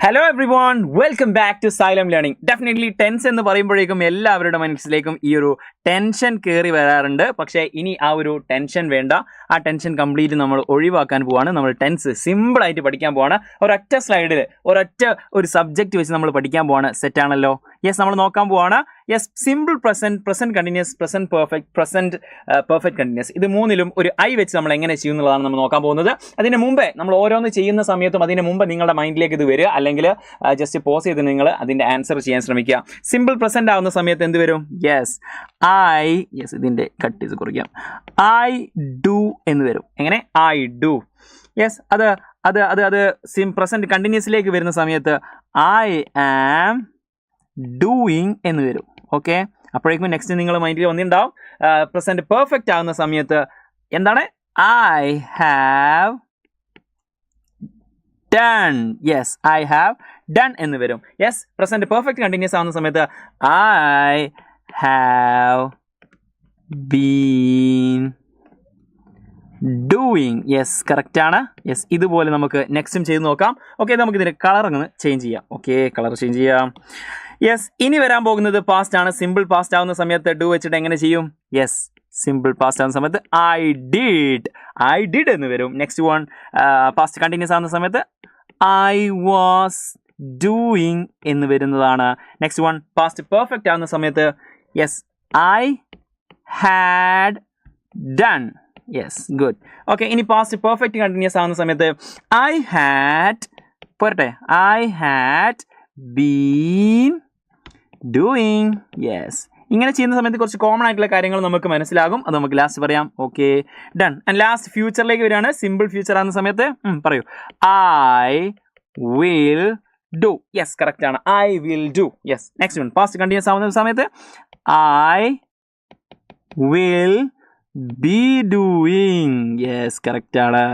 Hello everyone, welcome back to Xylem learning. Definitely tense എന്ന് പറയുമ്പോഴേക്കും എല്ലാവരുടെ മനസ്സിലേക്കും ഈ ഒരു ടെൻഷൻ കയറി വരാറുണ്ട്. പക്ഷേ ഇനി ആ ഒരു ടെൻഷൻ വേണ്ട, ആ ടെൻഷൻ കംപ്ലീറ്റ് നമ്മൾ ഒഴിവാക്കാൻ പോവാണ്. നമ്മൾ ടെൻസ് സിമ്പിളായിട്ട് പഠിക്കാൻ പോവാണ്. ഒരൊറ്റ സ്ലൈഡിൽ ഒരു സബ്ജക്റ്റ് വെച്ച് നമ്മൾ പഠിക്കാൻ പോവാണ്. സെറ്റാണല്ലോ? യെസ്, നമ്മൾ നോക്കാൻ പോവാണ്. Yes, simple present, present continuous, present perfect, present perfect continuous. ഇത് മൂന്നിലും ഒരു ഐ വെച്ച് നമ്മൾ എങ്ങനെ ചെയ്യുന്നതാണ് നമ്മൾ നോക്കാൻ പോകുന്നത്. അതിന് മുമ്പേ നമ്മൾ ഓരോന്ന് ചെയ്യുന്ന സമയത്തും അതിന് മുമ്പ് നിങ്ങളുടെ മൈൻഡിലേക്ക് ഇത് വരിക, അല്ലെങ്കിൽ ജസ്റ്റ് പോസ് ചെയ്ത് നിങ്ങൾ അതിൻ്റെ ആൻസർ ചെയ്യാൻ ശ്രമിക്കുക. സിമ്പിൾ പ്രസൻറ്റ് ആവുന്ന സമയത്ത് എന്ത് വരും? ഇതിൻ്റെ കട്ട് ചെയ്ത് കുറിക്കാം. ഐ ഡു എന്ന് വരും. എങ്ങനെ? I do. യെസ്, അത് പ്രസൻറ്റ് കണ്ടിന്യൂസിലേക്ക് വരുന്ന സമയത്ത് ഐ ആം ഡൂയിങ് എന്ന് വരും. ഓക്കെ, അപ്പോഴേക്കും നെക്സ്റ്റ് നിങ്ങൾ മൈൻഡിൽ വന്നിട്ടുണ്ടാവും. പ്രസൻറ്റ് പെർഫെക്റ്റ് ആകുന്ന സമയത്ത് എന്താണ്? I have done. Yes, I have done എന്ന് വരും. യെസ്, പ്രസൻറ്റ് പെർഫെക്റ്റ് കണ്ടിന്യൂസ് ആവുന്ന സമയത്ത് I have been doing. Yes, കറക്റ്റാണ്. യെസ്, ഇതുപോലെ നമുക്ക് നെക്സ്റ്റും ചെയ്ത് നോക്കാം. ഓക്കെ, നമുക്കിതിൻ്റെ കളർ അങ്ങ് ചേഞ്ച് ചെയ്യാം. ഓക്കെ, കളർ ചേഞ്ച് ചെയ്യാം. യെസ്, ഇനി വരാൻ പോകുന്നത് പാസ്റ്റ് ആണ്. സിമ്പിൾ പാസ്റ്റ് ആവുന്ന സമയത്ത് ഡു വെച്ചിട്ട് എങ്ങനെ ചെയ്യും? യെസ്, സിമ്പിൾ പാസ്റ്റ് ആവുന്ന സമയത്ത് ഐ ഡിഡ് എന്ന് വരും. നെക്സ്റ്റ് വൺ പാസ്റ്റ് കണ്ടിന്യൂസ് ആവുന്ന സമയത്ത് ഐ വാസ് ഡൂയിങ് എന്ന് വരുന്നതാണ്. നെക്സ്റ്റ് വൺ പാസ്റ്റ് പെർഫെക്റ്റ് ആവുന്ന സമയത്ത് yes, I had done. Yes, good. Okay, ഇനി പാസ്റ്റ് പെർഫെക്റ്റ് കണ്ടിന്യൂസ് ആവുന്ന സമയത്ത് I had been doing. Yes, ഇങ്ങനെ ചെയ്യുന്ന സമയത്ത് കുറച്ച് കോമൺ ആയിട്ടുള്ള കാര്യങ്ങൾ നമുക്ക് മനസ്സിലാകും. അത് നമുക്ക് ലാസ്റ്റ് പറയാം. Okay, done. ആൻഡ് ലാസ്റ്റ് ഫ്യൂച്ചറിലേക്ക് വരികയാണ്. സിമ്പിൾ ഫ്യൂച്ചർ ആകുന്ന സമയത്ത് പറയൂ. I will do. Yes, correct ആണ്. I will do. Yes, next one past continuous ആവുന്ന സമയത്ത് I will be doing. Yes, correct ആണ്.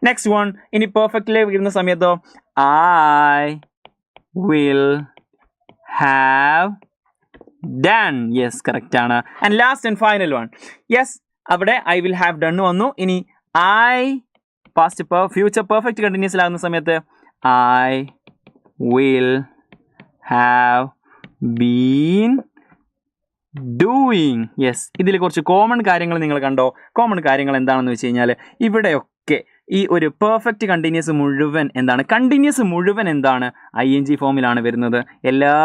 നെക്സ്റ്റ് വൺ ഇനി പെർഫെക്റ്റിലേക്ക് വരുന്ന സമയത്തോ I will have done. Yes, correct ആണ്. And last and final one. Yes, അവിടെ ഐ വിൽ ഹാവ് ഡൺ വന്നു. ഇനി ഐ ഫ്യൂച്ചർ പെർഫെക്റ്റ് കണ്ടിന്യൂസിലാകുന്ന സമയത്ത് I will have been doing. Yes, ഇതിൽ കുറച്ച് കോമൺ കാര്യങ്ങൾ നിങ്ങൾ കണ്ടോ? കോമൺ കാര്യങ്ങൾ എന്താണെന്ന് വെച്ച് കഴിഞ്ഞാൽ ഇവിടെയൊക്കെ ഈ ഒരു പെർഫെക്റ്റ് കണ്ടിന്യൂസ് മുഴുവൻ എന്താണ്? ING ഫോമിലാണ് വരുന്നത്. എല്ലാ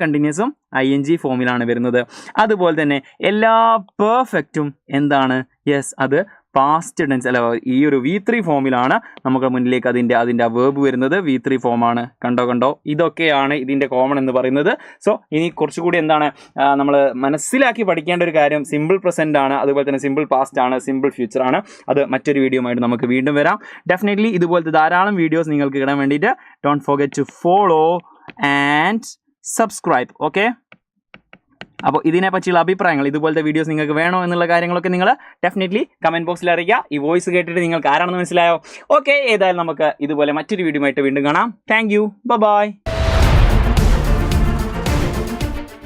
കണ്ടിന്യൂസും ING ഫോമിലാണ് വരുന്നത്. അതുപോലെ തന്നെ എല്ലാ പെർഫെക്റ്റും എന്താണ്? യെസ്, അത് പാസ്റ്റ് ടെൻസ് അല്ല, ഈ ഒരു V3 ഫോമിലാണ് നമുക്ക് മുന്നിലേക്ക് അതിൻ്റെ വേർബ് വരുന്നത്. V3 ഫോമാണ്. കണ്ടോ? ഇതൊക്കെയാണ് ഇതിൻ്റെ കോമൺ എന്ന് പറയുന്നത്. സോ ഇനി കുറച്ചുകൂടി എന്താണ് നമ്മൾ മനസ്സിലാക്കി പഠിക്കേണ്ട ഒരു കാര്യം, സിമ്പിൾ പ്രസൻറ്റ് ആണ്, അതുപോലെ തന്നെ സിമ്പിൾ പാസ്റ്റ് ആണ്, സിമ്പിൾ ഫ്യൂച്ചർ ആണ്. അത് മറ്റൊരു വീഡിയോയുമായിട്ട് നമുക്ക് വീണ്ടും വരാം. ഡെഫിനറ്റ്ലി ഇതുപോലത്തെ ധാരാളം വീഡിയോസ് നിങ്ങൾക്ക് കിട്ടാൻ വേണ്ടിയിട്ട് don't forget to follow and subscribe. Okay, അപ്പോൾ ഇതിനെ പറ്റിയുള്ള അഭിപ്രായങ്ങൾ, ഇതുപോലത്തെ വീഡിയോസ് നിങ്ങൾക്ക് വേണോ എന്നുള്ള കാര്യങ്ങളൊക്കെ നിങ്ങൾ ഡെഫിനറ്റ്ലി കമൻറ്റ് ബോക്സിൽ അറിയിക്കുക. ഈ വോയിസ് കേട്ടിട്ട് നിങ്ങൾക്ക് ആരാണെന്ന് മനസ്സിലായോ? ഓക്കെ, ഏതായാലും നമുക്ക് ഇതുപോലെ മറ്റൊരു വീഡിയോ ആയിട്ട് വീണ്ടും കാണാം. Thank you, by.